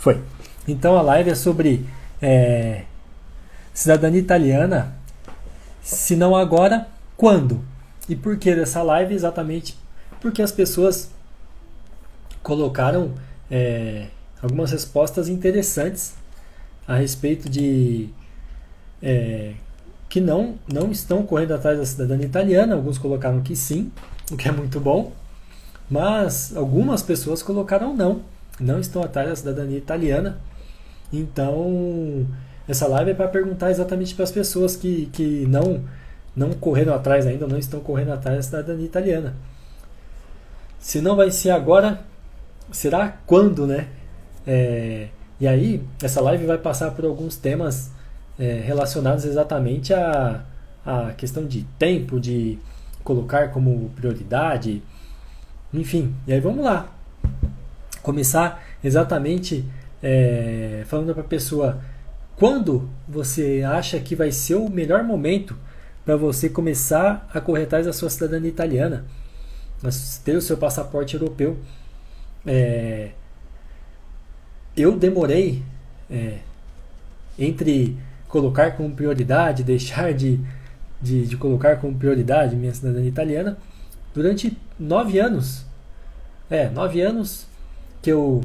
Foi. Então a live é sobre cidadania italiana, se não agora, quando? E por que dessa live? Exatamente porque as pessoas colocaram algumas respostas interessantes a respeito de que não estão correndo atrás da cidadania italiana. Alguns colocaram que sim, o que é muito bom, mas algumas pessoas colocaram não estão atrás da cidadania italiana. Então, essa live é para perguntar exatamente para as pessoas que não correram atrás ainda, não estão correndo atrás da cidadania italiana. Se não vai ser agora, será quando, né? E aí, essa live vai passar por alguns temas relacionados exatamente à questão de tempo, de colocar como prioridade, enfim. E aí vamos lá. Começar exatamente falando para a pessoa quando você acha que vai ser o melhor momento para você começar a correr atrás da sua cidadania italiana, ter o seu passaporte europeu. Eu demorei entre colocar como prioridade, deixar de colocar como prioridade minha cidadania italiana durante 9 anos. 9 anos que eu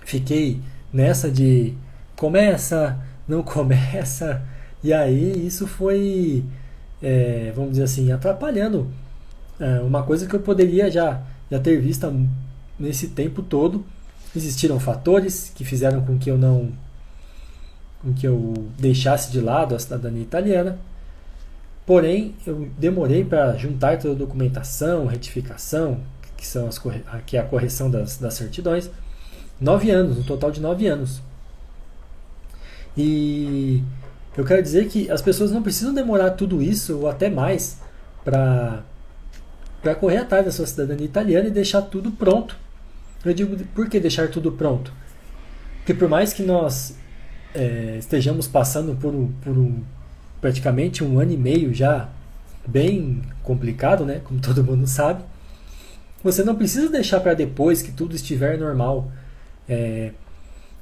fiquei nessa de começa, não começa, e aí isso foi, vamos dizer assim, atrapalhando uma coisa que eu poderia já ter visto nesse tempo todo. Existiram fatores que fizeram com que eu deixasse de lado a cidadania italiana, porém eu demorei para juntar toda a documentação, retificação, que é a correção das certidões, 9 anos, um total de 9 anos. E eu quero dizer que as pessoas não precisam demorar tudo isso, ou até mais, para correr atrás da sua cidadania italiana e deixar tudo pronto. Eu digo, por que deixar tudo pronto? Porque por mais que nós estejamos passando por praticamente 1 ano e meio já bem complicado, né? Como todo mundo sabe, você não precisa deixar para depois que tudo estiver normal.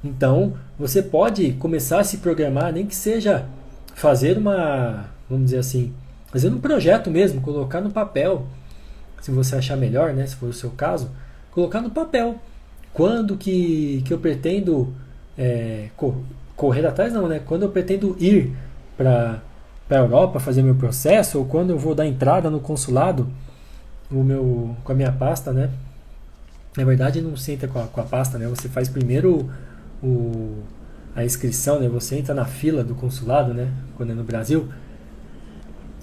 Então, você pode começar a se programar, nem que seja fazer vamos dizer assim, fazer um projeto mesmo, colocar no papel, se você achar melhor, né, se for o seu caso, colocar no papel quando que eu pretendo correr atrás, não, né? Quando eu pretendo ir para a Europa fazer meu processo, ou quando eu vou dar entrada no consulado com a minha pasta, né? Na verdade, não se entra com a pasta, né? Você faz primeiro a inscrição, né? Você entra na fila do consulado, né? Quando é no Brasil.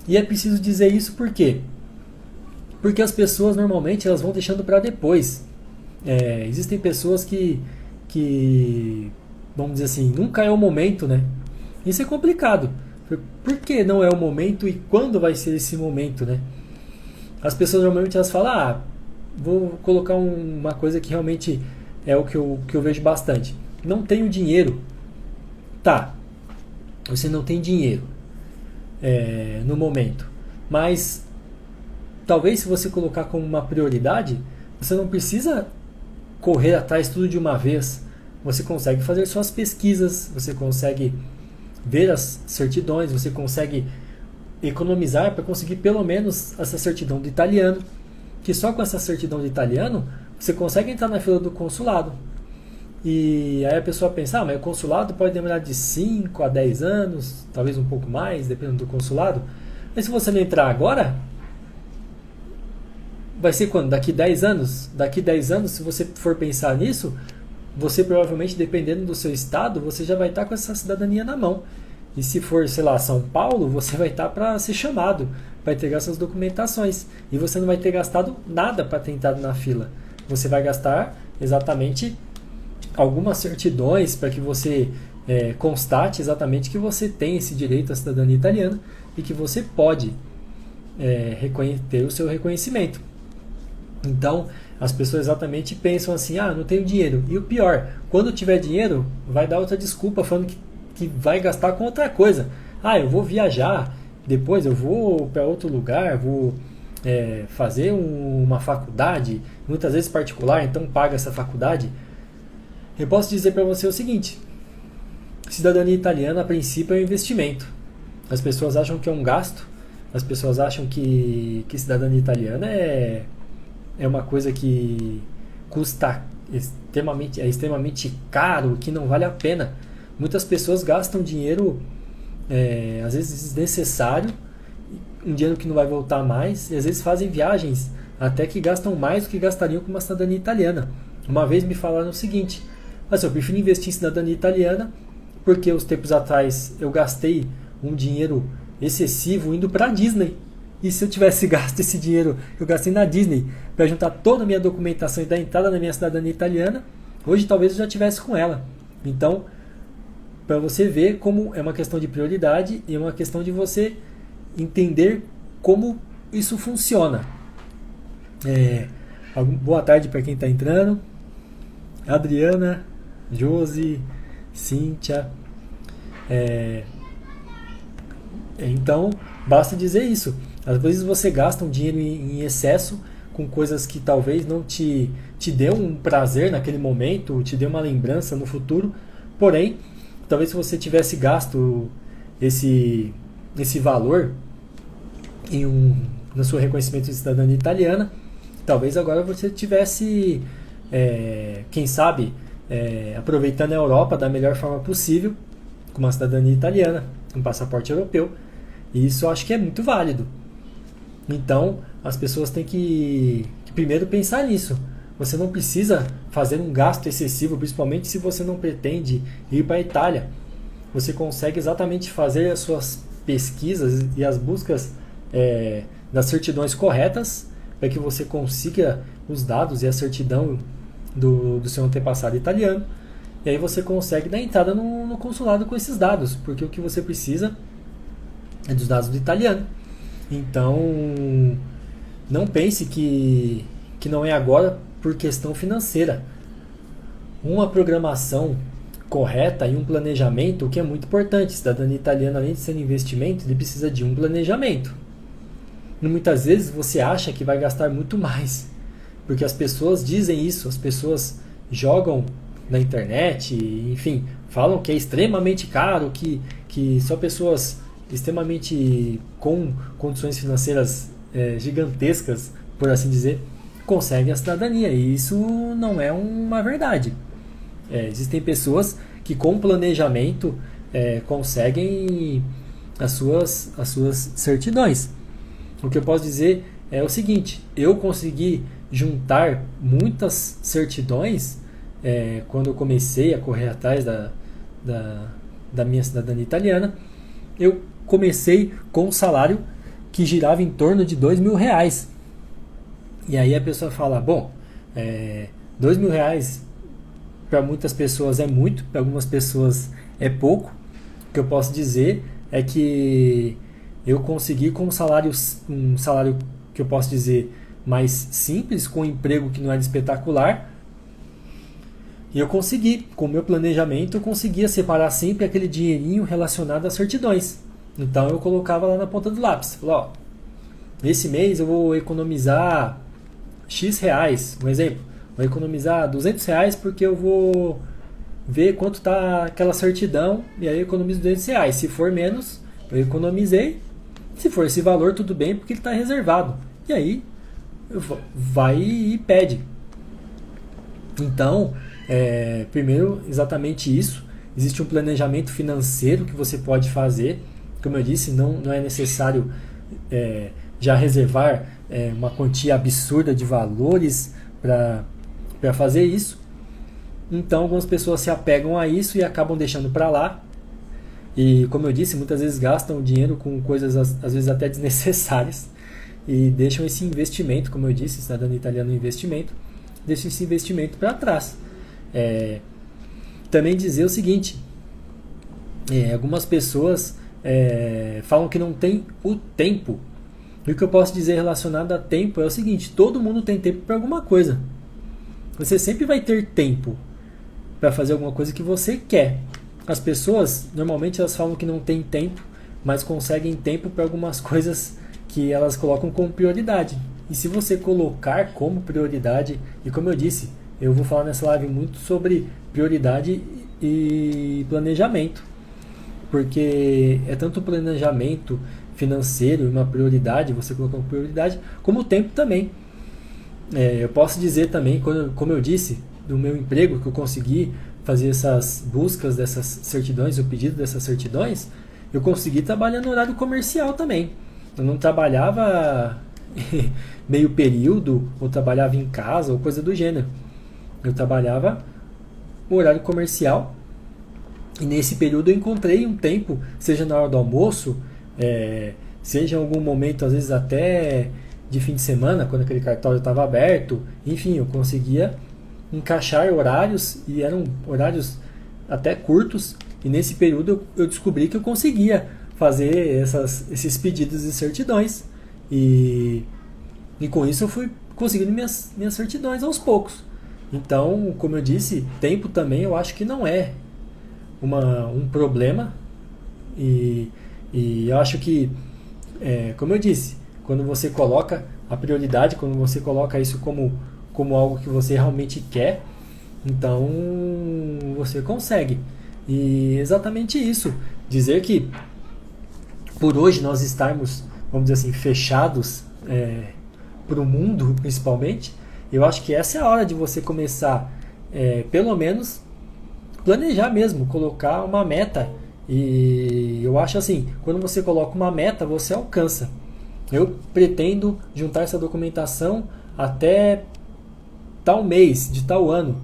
E é preciso dizer isso por quê? Porque as pessoas normalmente elas vão deixando para depois. Existem pessoas que, vamos dizer assim, nunca é o momento, né? Isso é complicado. Por que não é o momento e quando vai ser esse momento, né? As pessoas normalmente elas falam, vou colocar uma coisa que realmente é o que eu vejo bastante. Não tenho dinheiro. Tá, você não tem dinheiro no momento. Mas talvez se você colocar como uma prioridade, você não precisa correr atrás tudo de uma vez. Você consegue fazer suas pesquisas, você consegue ver as certidões, você consegue economizar para conseguir pelo menos essa certidão do italiano, que só com essa certidão do italiano você consegue entrar na fila do consulado. E aí a pessoa pensa, mas o consulado pode demorar de 5 a 10 anos, talvez um pouco mais, dependendo do consulado. Mas se você não entrar agora, vai ser quando? Daqui 10 anos? Daqui 10 anos, se você for pensar nisso, você provavelmente, dependendo do seu estado, você já vai estar com essa cidadania na mão. E se for, sei lá, São Paulo, você vai estar para ser chamado, para entregar suas documentações. E você não vai ter gastado nada para ter entrado na fila. Você vai gastar exatamente algumas certidões para que você constate exatamente que você tem esse direito à cidadania italiana e que você pode ter o seu reconhecimento. Então, as pessoas exatamente pensam assim, não tenho dinheiro. E o pior, quando tiver dinheiro, vai dar outra desculpa falando que vai gastar com outra coisa. Eu vou viajar, depois eu vou para outro lugar, vou fazer uma faculdade, muitas vezes particular, então paga essa faculdade. Eu posso dizer para você o seguinte: cidadania italiana, a princípio, é um investimento. As pessoas acham que é um gasto, as pessoas acham que cidadania italiana é uma coisa que custa extremamente caro, que não vale a pena. Muitas pessoas gastam dinheiro, às vezes desnecessário, um dinheiro que não vai voltar mais, e às vezes fazem viagens até que gastam mais do que gastariam com uma cidadania italiana. Uma vez me falaram o seguinte: mas eu prefiro investir em cidadania italiana porque uns tempos atrás eu gastei um dinheiro excessivo indo para a Disney. E se eu tivesse gasto esse dinheiro que eu gastei na Disney para juntar toda a minha documentação e dar entrada na minha cidadania italiana, hoje talvez eu já tivesse com ela. Então, para você ver como é uma questão de prioridade e é uma questão de você entender como isso funciona. Boa tarde para quem está entrando. Adriana, Josi, Cíntia. Então, basta dizer isso. Às vezes você gasta um dinheiro em excesso com coisas que talvez não te dê um prazer naquele momento, te dê uma lembrança no futuro. Porém, talvez se você tivesse gasto esse valor no seu reconhecimento de cidadania italiana, talvez agora você tivesse, quem sabe, aproveitando a Europa da melhor forma possível, com uma cidadania italiana, um passaporte europeu. E isso eu acho que é muito válido. Então, as pessoas têm que primeiro pensar nisso. Você não precisa fazer um gasto excessivo, principalmente se você não pretende ir para a Itália. Você consegue exatamente fazer as suas pesquisas e as buscas das certidões corretas, para que você consiga os dados e a certidão do seu antepassado italiano. E aí você consegue dar entrada no consulado com esses dados, porque o que você precisa é dos dados do italiano. Então, não pense que não é agora por questão financeira. Uma programação correta e um planejamento, o que é muito importante. Cidadania italiana, além de ser um investimento, ele precisa de um planejamento. E muitas vezes você acha que vai gastar muito mais, porque as pessoas dizem isso, as pessoas jogam na internet, enfim, falam que é extremamente caro, que só pessoas extremamente com condições financeiras gigantescas, por assim dizer, conseguem a cidadania. E isso não é uma verdade. Existem pessoas que com planejamento conseguem as suas certidões. O que eu posso dizer é o seguinte: eu consegui juntar muitas certidões quando eu comecei a correr atrás da minha cidadania italiana. Eu comecei com um salário que girava em torno de R$2.000. E aí a pessoa fala: bom, R$2.000 para muitas pessoas é muito, para algumas pessoas é pouco. O que eu posso dizer é que eu consegui com um salário que eu posso dizer mais simples, com um emprego que não era espetacular. E eu consegui, com o meu planejamento, eu conseguia separar sempre aquele dinheirinho relacionado às certidões. Então eu colocava lá na ponta do lápis. Falava: esse mês eu vou economizar X reais, um exemplo. Vou economizar R$200 porque eu vou ver quanto está aquela certidão, e aí eu economizo R$200. Se for menos, eu economizei. Se for esse valor, tudo bem, porque ele está reservado. E aí vai e pede. Então, primeiro, exatamente isso. Existe um planejamento financeiro que você pode fazer. Como eu disse, não é necessário já reservar uma quantia absurda de valores para fazer isso. Então, algumas pessoas se apegam a isso e acabam deixando para lá. E, como eu disse, muitas vezes gastam dinheiro com coisas às vezes até desnecessárias e deixam esse investimento, como eu disse, cidadania italiana, investimento, deixam esse investimento para trás. Também dizer o seguinte: algumas pessoas falam que não tem o tempo. E o que eu posso dizer relacionado a tempo é o seguinte: todo mundo tem tempo para alguma coisa. Você sempre vai ter tempo para fazer alguma coisa que você quer. As pessoas, normalmente, elas falam que não tem tempo, mas conseguem tempo para algumas coisas que elas colocam como prioridade. E se você colocar como prioridade, e como eu disse, eu vou falar nessa live muito sobre prioridade e planejamento, porque é tanto o planejamento financeiro, uma prioridade, você colocou uma prioridade, como o tempo também. Eu posso dizer também, como eu disse, do meu emprego, que eu consegui fazer essas buscas dessas certidões, o pedido dessas certidões, eu consegui trabalhar no horário comercial também. Eu não trabalhava meio período, ou trabalhava em casa, ou coisa do gênero. Eu trabalhava no horário comercial, e nesse período eu encontrei um tempo, seja na hora do almoço, seja em algum momento, às vezes até de fim de semana, quando aquele cartório estava aberto, enfim, eu conseguia encaixar horários, e eram horários até curtos, e nesse período eu descobri que eu conseguia fazer esses pedidos de certidões, e com isso eu fui conseguindo minhas certidões aos poucos. Então, como eu disse, tempo também eu acho que não é um problema, e eu acho que, como eu disse, quando você coloca a prioridade, quando você coloca isso como algo que você realmente quer, então você consegue. E exatamente isso, dizer que por hoje nós estarmos, vamos dizer assim, fechados para o mundo principalmente, eu acho que essa é a hora de você começar, pelo menos planejar mesmo, colocar uma meta. E eu acho assim, quando você coloca uma meta, você alcança. Eu pretendo juntar essa documentação até tal mês, de tal ano,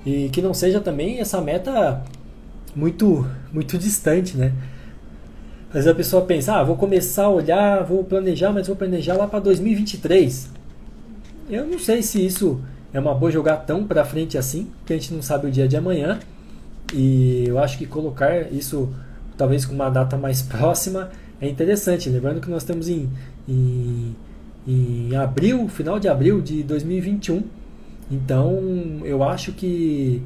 e que não seja também essa meta muito, muito distante, né? Às vezes a pessoa pensa, vou começar a olhar, vou planejar, mas vou planejar lá para 2023. Eu não sei se isso é uma boa jogar tão para frente assim, porque a gente não sabe o dia de amanhã, e eu acho que colocar isso talvez com uma data mais próxima é interessante, lembrando que nós estamos em abril, final de abril de 2021. Então eu acho que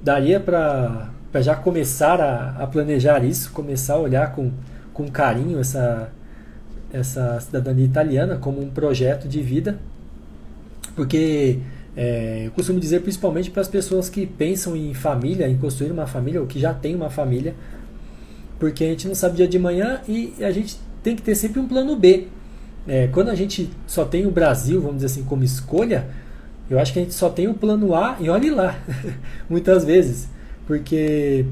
daria para já começar a planejar isso, começar a olhar com carinho essa cidadania italiana como um projeto de vida, porque eu costumo dizer, principalmente para as pessoas que pensam em família, em construir uma família, ou que já tem uma família, porque a gente não sabe o dia de manhã e a gente tem que ter sempre um plano B. Quando a gente só tem o Brasil, vamos dizer assim, como escolha, eu acho que a gente só tem o plano A e olhe lá, muitas vezes, porque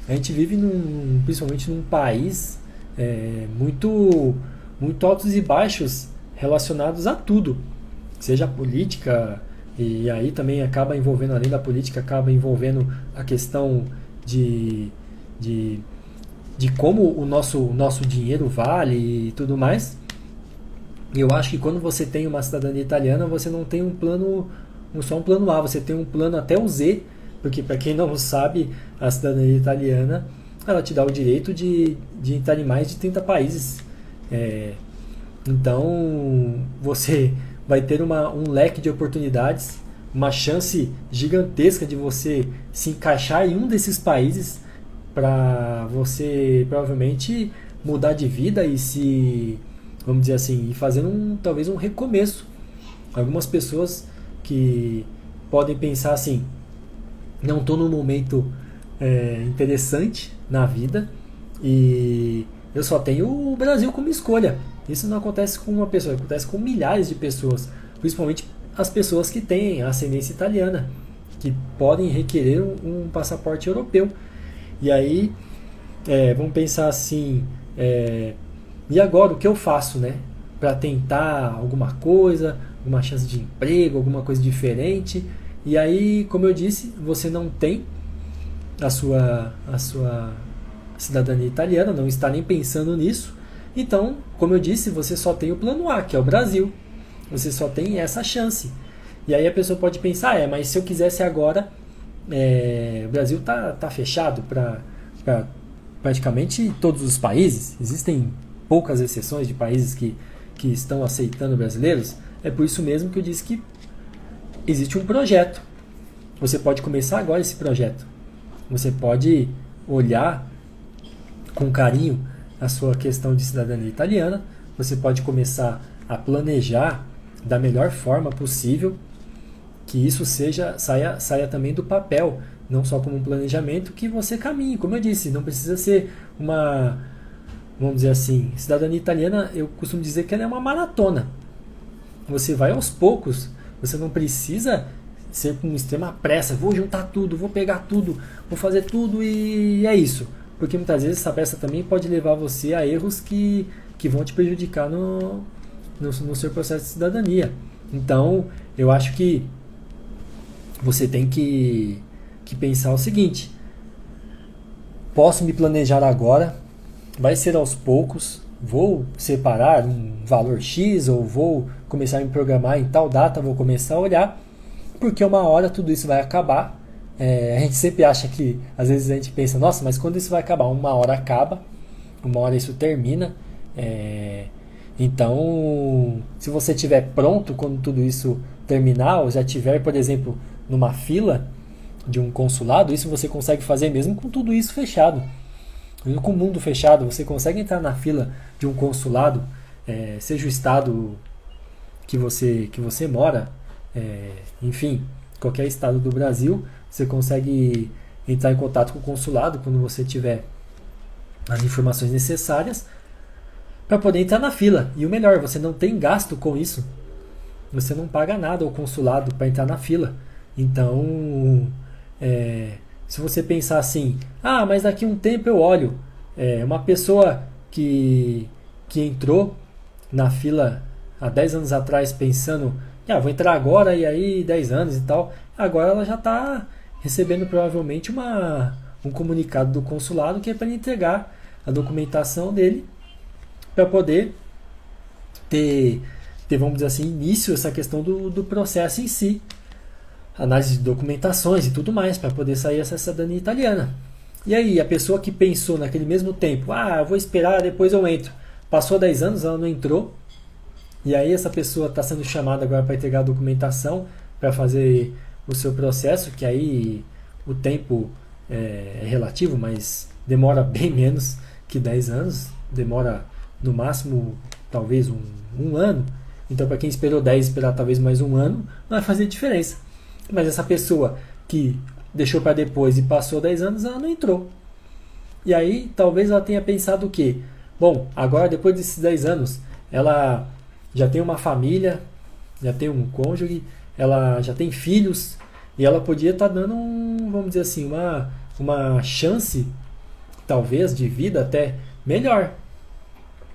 a gente vive principalmente num país muito, muito altos e baixos relacionados a tudo, seja a política, e aí também acaba envolvendo, além da política, acaba envolvendo a questão de como o nosso dinheiro vale e tudo mais. E eu acho que quando você tem uma cidadania italiana, você não tem só um plano A, você tem um plano até o Z, porque para quem não sabe, a cidadania italiana, ela te dá o direito de entrar em mais de 30 países. Então você vai ter um leque de oportunidades, uma chance gigantesca de você se encaixar em um desses países, para você provavelmente mudar de vida e vamos dizer assim, e fazendo talvez um recomeço. Algumas pessoas que podem pensar assim, não estou num momento interessante na vida e eu só tenho o Brasil como escolha. Isso não acontece com uma pessoa, acontece com milhares de pessoas, principalmente as pessoas que têm ascendência italiana, que podem requerer um passaporte europeu. E aí, vamos pensar assim, e agora o que eu faço, né? Para tentar alguma coisa, uma chance de emprego, alguma coisa diferente. E aí, como eu disse, você não tem a sua cidadania italiana, não está nem pensando nisso. Então, como eu disse, você só tem o plano A, que é o Brasil. Você só tem essa chance. E aí a pessoa pode pensar, mas se eu quisesse agora, o Brasil tá fechado para praticamente todos os países. Existem poucas exceções de países que estão aceitando brasileiros. É por isso mesmo que eu disse que existe um projeto. Você pode começar agora esse projeto. Você pode olhar com carinho a sua questão de cidadania italiana. Você pode começar a planejar da melhor forma possível, que isso saia também do papel, não só como um planejamento, que você caminhe. Como eu disse, não precisa ser uma, vamos dizer assim, cidadania italiana, eu costumo dizer que ela é uma maratona. Você vai aos poucos, você não precisa ser com extrema pressa, vou juntar tudo, vou pegar tudo, vou fazer tudo e é isso. Porque muitas vezes essa pressa também pode levar você a erros que vão te prejudicar no seu processo de cidadania. Então, eu acho que você tem que pensar o seguinte: posso me planejar agora, vai ser aos poucos, vou separar um valor X ou vou começar a me programar em tal data, vou começar a olhar, porque uma hora tudo isso vai acabar. A gente sempre acha que, às vezes a gente pensa, nossa, mas quando isso vai acabar? Uma hora acaba, uma hora isso termina. Então, se você estiver pronto quando tudo isso terminar, ou já estiver, por exemplo, numa fila de um consulado, isso você consegue fazer mesmo com tudo isso fechado. Mesmo com o mundo fechado, você consegue entrar na fila de um consulado, seja o estado que você mora, enfim, qualquer estado do Brasil, você consegue entrar em contato com o consulado quando você tiver as informações necessárias para poder entrar na fila. E o melhor, você não tem gasto com isso. Você não paga nada ao consulado para entrar na fila. Então, se você pensar assim, mas daqui a um tempo eu olho, uma pessoa que entrou na fila há 10 anos atrás pensando, vou entrar agora e aí 10 anos e tal, agora ela já está recebendo provavelmente um comunicado do consulado que é para ele entregar a documentação dele para poder ter, vamos dizer assim, início essa questão do processo em si, análise de documentações e tudo mais, para poder sair essa cidadania italiana. E aí, a pessoa que pensou naquele mesmo tempo, eu vou esperar, depois eu entro, passou 10 anos, ela não entrou, e aí essa pessoa está sendo chamada agora para entregar a documentação, para fazer o seu processo, que aí o tempo é relativo, mas demora bem menos que 10 anos, demora no máximo talvez um ano. Então, para quem esperou 10, esperar talvez mais um ano, não vai fazer diferença. Mas essa pessoa que deixou para depois e passou 10 anos, ela não entrou. E aí, talvez ela tenha pensado o quê? Bom, agora depois desses 10 anos, ela já tem uma família, já tem um cônjuge, ela já tem filhos, e ela podia estar dando, vamos dizer assim, uma chance, talvez, de vida até melhor.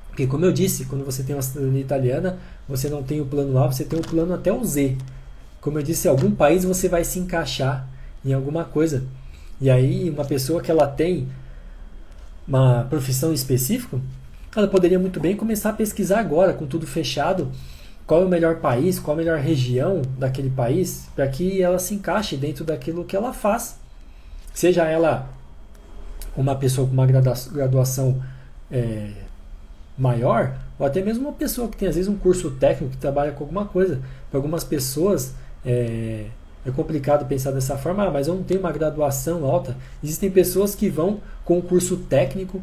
Porque, como eu disse, quando você tem uma cidadania italiana, você não tem o plano A, você tem o plano até o Z. Como eu disse, em algum país você vai se encaixar em alguma coisa. E aí, uma pessoa que ela tem uma profissão específica, ela poderia muito bem começar a pesquisar agora, com tudo fechado, qual é o melhor país, qual a melhor região daquele país, para que ela se encaixe dentro daquilo que ela faz. Seja ela uma pessoa com uma graduação maior, ou até mesmo uma pessoa que tem às vezes um curso técnico que trabalha com alguma coisa. Para algumas pessoas é complicado pensar dessa forma, mas eu não tenho uma graduação alta. Existem pessoas que vão com um curso técnico,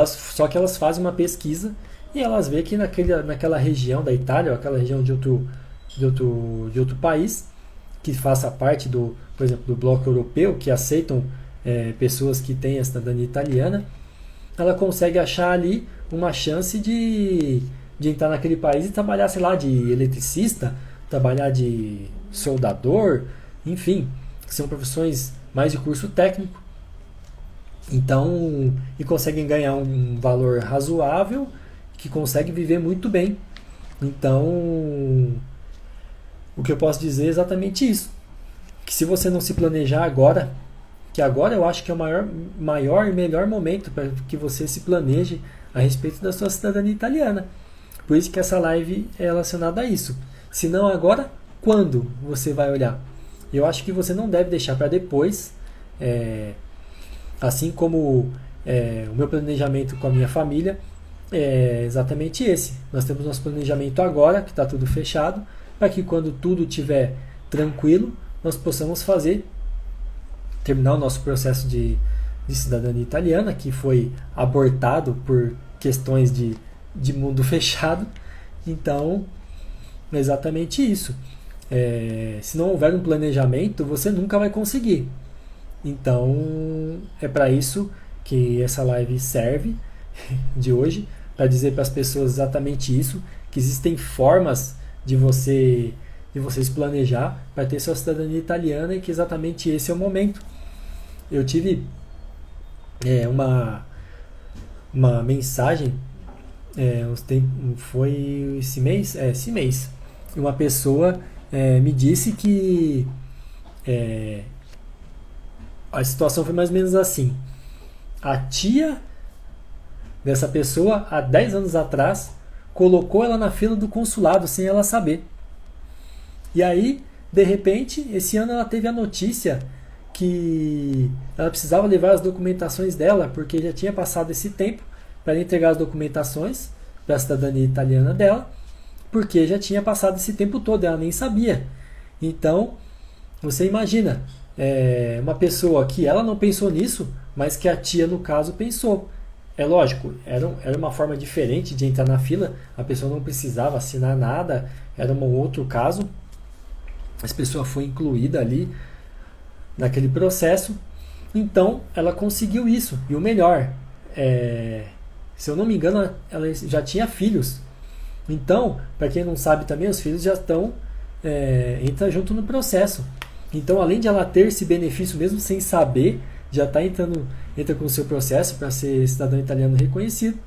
só que elas fazem uma pesquisa e elas veem que naquela região da Itália, ou aquela região de outro país, que faça parte por exemplo, do bloco europeu, que aceitam pessoas que têm a cidadania italiana, ela consegue achar ali uma chance de entrar naquele país e trabalhar, sei lá, de eletricista, trabalhar de soldador, enfim, que são profissões mais de curso técnico. Então, e conseguem ganhar um valor razoável, que consegue viver muito bem. Então, o que eu posso dizer é exatamente isso, que se você não se planejar agora, que agora eu acho que é o maior e melhor momento para que você se planeje a respeito da sua cidadania italiana. Por isso que essa live é relacionada a isso. Se não agora, quando você vai olhar? Eu acho que você não deve deixar para depois, assim como o meu planejamento com a minha família é exatamente esse. Nós temos nosso planejamento agora, que está tudo fechado, para que quando tudo estiver tranquilo, nós possamos terminar o nosso processo de cidadania italiana, que foi abortado por questões de mundo fechado. Então, é exatamente isso. Se não houver um planejamento, você nunca vai conseguir. Então, é para isso que essa live serve de hoje, para dizer para as pessoas exatamente isso, que existem formas de você se planejar para ter sua cidadania italiana e que exatamente esse é o momento. Eu tive uma mensagem, foi esse mês? Esse mês. Uma pessoa me disse que a situação foi mais ou menos assim. A tia dessa pessoa, há 10 anos atrás, colocou ela na fila do consulado sem ela saber. E aí, de repente, esse ano ela teve a notícia que ela precisava levar as documentações dela, porque já tinha passado esse tempo para entregar as documentações para a cidadania italiana dela, porque já tinha passado esse tempo todo, ela nem sabia. Então, você imagina, uma pessoa que ela não pensou nisso, mas que a tia, no caso, pensou. É lógico, era uma forma diferente de entrar na fila, a pessoa não precisava assinar nada, era um outro caso, essa pessoa foi incluída ali naquele processo, então ela conseguiu isso. E o melhor, se eu não me engano, ela já tinha filhos. Então, para quem não sabe também, os filhos já estão entra junto no processo. Então, além de ela ter esse benefício mesmo sem saber, já entra com o seu processo para ser cidadão italiano reconhecido.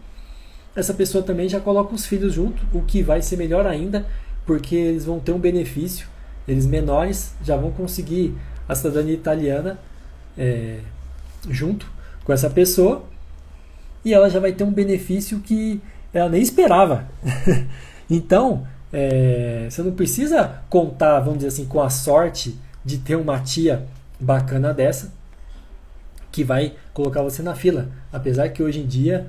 Essa pessoa também já coloca os filhos junto, o que vai ser melhor ainda, porque eles vão ter um benefício. Eles menores já vão conseguir a cidadania italiana junto com essa pessoa, e ela já vai ter um benefício que ela nem esperava. Então, você não precisa contar, vamos dizer assim, com a sorte de ter uma tia bacana dessa que vai colocar você na fila. Apesar que hoje em dia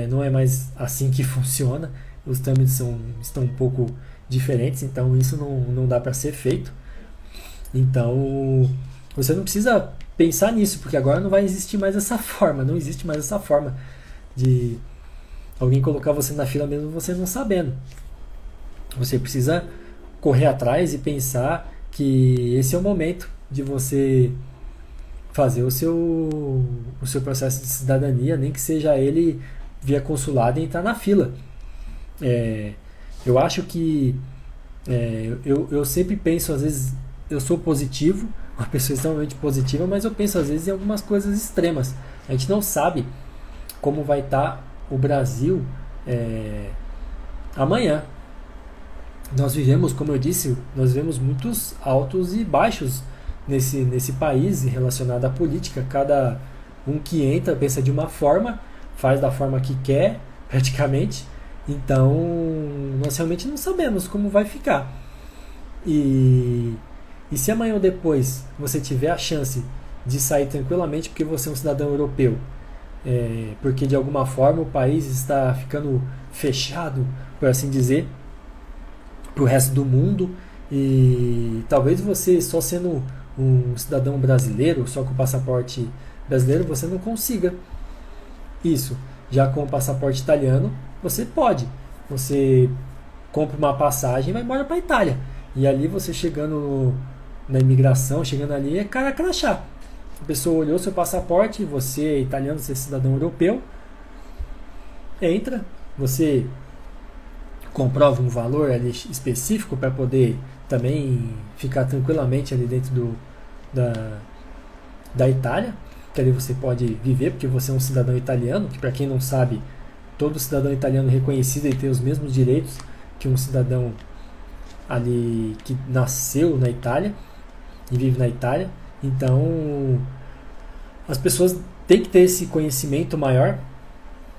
não é mais assim que funciona, os trâmites estão um pouco diferentes, então isso não dá para ser feito. Então, você não precisa pensar nisso, porque agora não vai existir mais essa forma, não existe mais essa forma de alguém colocar você na fila mesmo você não sabendo. Você precisa correr atrás e pensar que esse é o momento de você fazer o seu processo de cidadania, nem que seja ele via consulado e entrar na fila. Eu acho que eu sempre penso, às vezes eu sou positivo, uma pessoa extremamente positiva, mas eu penso às vezes em algumas coisas extremas. A gente não sabe como vai estar o Brasil amanhã. Nós vivemos, como eu disse, muitos altos e baixos nesse país relacionado à política. Cada um que entra pensa de uma forma, faz da forma que quer, praticamente. Então, nós realmente não sabemos como vai ficar. E se amanhã ou depois você tiver a chance de sair tranquilamente porque você é um cidadão europeu, porque de alguma forma o país está ficando fechado, por assim dizer, para o resto do mundo, e talvez você, só sendo um cidadão brasileiro, só com o passaporte brasileiro, você não consiga isso. Já com o passaporte italiano, você pode. Você compra uma passagem e vai embora para a Itália. E ali você chegando na imigração, chegando ali, é cara crachá. A pessoa olhou seu passaporte, você é italiano, você é cidadão europeu, entra, você comprova um valor ali específico para poder também ficar tranquilamente ali dentro da Itália, que ali você pode viver, porque você é um cidadão italiano, que para quem não sabe, todo cidadão italiano reconhecido e tem os mesmos direitos que um cidadão ali que nasceu na Itália e vive na Itália. Então, as pessoas têm que ter esse conhecimento maior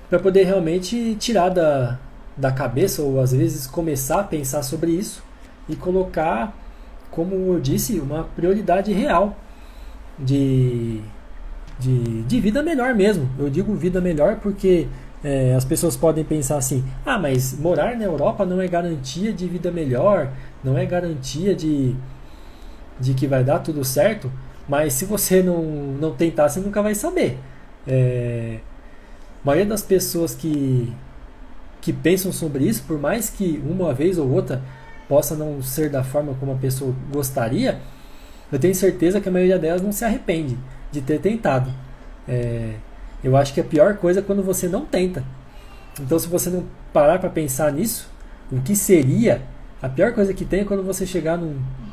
para poder realmente tirar da cabeça, ou às vezes começar a pensar sobre isso e colocar, como eu disse, uma prioridade real de vida melhor mesmo. Eu digo vida melhor porque as pessoas podem pensar assim: ah, mas morar na Europa não é garantia de vida melhor, não é garantia de que vai dar tudo certo. Mas se você não tentar, você nunca vai saber. A maioria das pessoas que pensam sobre isso, por mais que uma vez ou outra possa não ser da forma como a pessoa gostaria, eu tenho certeza que a maioria delas não se arrepende de ter tentado. Eu acho que a pior coisa é quando você não tenta. Então, se você não parar para pensar nisso, o que seria, a pior coisa que tem é quando você chegar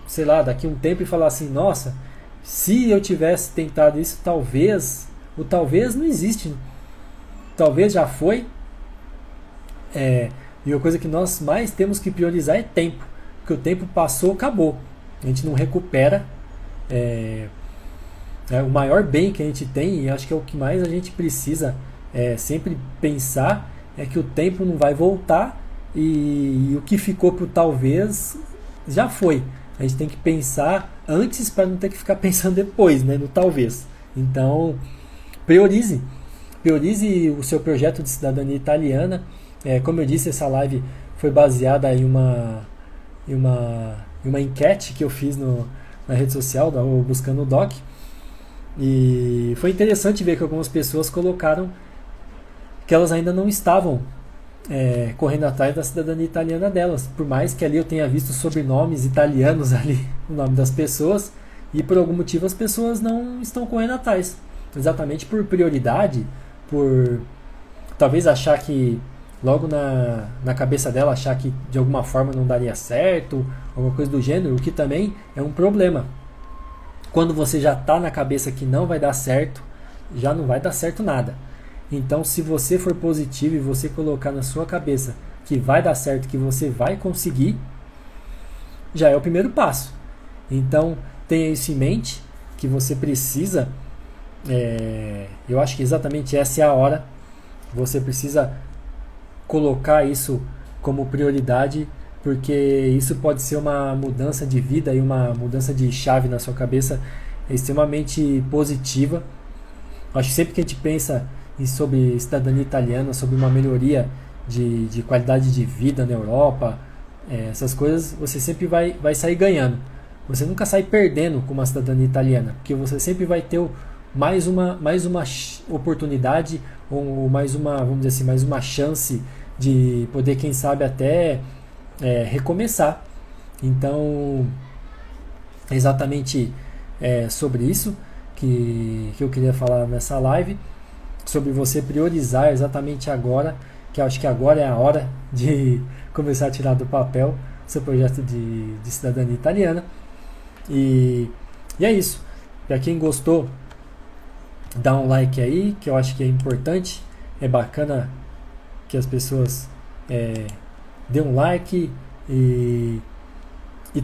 sei lá, daqui a um tempo e falar assim, nossa, se eu tivesse tentado isso, talvez, o talvez não existe, talvez já foi. E a coisa que nós mais temos que priorizar é tempo, porque o tempo passou, acabou, a gente não recupera. O maior bem que a gente tem, e acho que é o que mais a gente precisa sempre pensar, é que o tempo não vai voltar, e o que ficou pro talvez já foi. A gente tem que pensar antes para não ter que ficar pensando depois, né, no talvez. Então, priorize o seu projeto de cidadania italiana. Como eu disse, essa live foi baseada em uma enquete que eu fiz na rede social, Buscando o Doc. E foi interessante ver que algumas pessoas colocaram que elas ainda não estavam correndo atrás da cidadania italiana delas, por mais que ali eu tenha visto sobrenomes italianos ali, o nome das pessoas, e por algum motivo as pessoas não estão correndo atrás, exatamente por prioridade, por talvez achar que logo na cabeça dela, achar que de alguma forma não daria certo, alguma coisa do gênero, o que também é um problema. Quando você já está na cabeça que não vai dar certo, já não vai dar certo nada. Então, se você for positivo e você colocar na sua cabeça que vai dar certo, que você vai conseguir, já é o primeiro passo. Então, tenha isso em mente, que você precisa, eu acho que exatamente essa é a hora, você precisa colocar isso como prioridade, porque isso pode ser uma mudança de vida e uma mudança de chave na sua cabeça extremamente positiva. Acho que sempre que a gente pensa sobre cidadania italiana, sobre uma melhoria de qualidade de vida na Europa, essas coisas, você sempre vai sair ganhando. Você nunca sai perdendo com uma cidadania italiana, porque você sempre vai ter mais uma oportunidade, ou mais uma, vamos dizer assim, mais uma chance de poder, quem sabe, até recomeçar. Então, é exatamente sobre isso que eu queria falar nessa live, sobre você priorizar exatamente agora, que eu acho que agora é a hora de começar a tirar do papel seu projeto de cidadania italiana. E é isso. Para quem gostou, dá um like aí, que eu acho que é importante. É bacana que as pessoas dêem um like e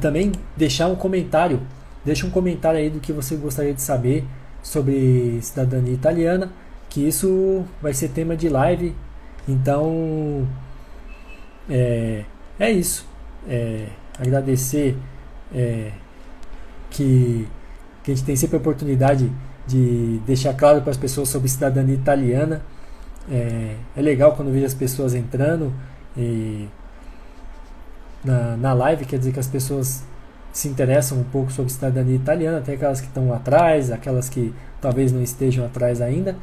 também deixar um comentário. Deixa um comentário aí do que você gostaria de saber sobre cidadania italiana, que isso vai ser tema de live. Então é isso. Agradecer que a gente tem sempre a oportunidade de deixar claro para as pessoas sobre cidadania italiana. É legal quando vejo as pessoas entrando na live, quer dizer que as pessoas se interessam um pouco sobre cidadania italiana, até aquelas que estão atrás, aquelas que talvez não estejam atrás ainda,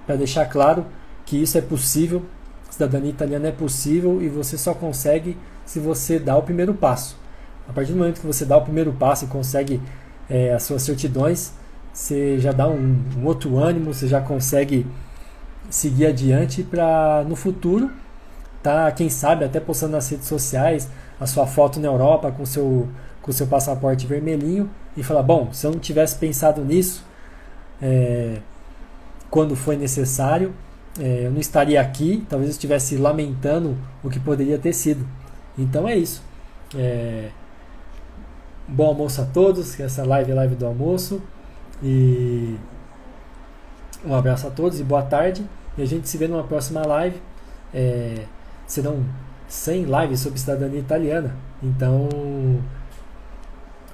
para deixar claro que isso é possível, cidadania italiana é possível, e você só consegue se você dá o primeiro passo. A partir do momento que você dá o primeiro passo e consegue as suas certidões, você já dá um outro ânimo, você já consegue seguir adiante para no futuro tá, quem sabe, até postando nas redes sociais a sua foto na Europa com o seu passaporte vermelhinho e falar, bom, se eu não tivesse pensado nisso quando foi necessário, eu não estaria aqui, talvez eu estivesse lamentando o que poderia ter sido. Então é isso. Bom almoço a todos, que essa live é a live do almoço, e um abraço a todos e boa tarde, e a gente se vê numa próxima live. Serão 100 lives sobre cidadania italiana, então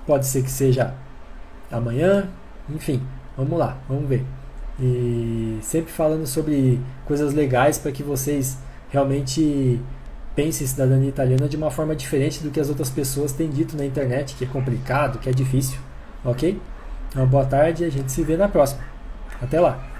pode ser que seja amanhã, enfim, vamos lá, vamos ver. E sempre falando sobre coisas legais para que vocês realmente pensem em cidadania italiana de uma forma diferente do que as outras pessoas têm dito na internet, que é complicado, que é difícil, ok? Uma boa tarde e a gente se vê na próxima. Até lá!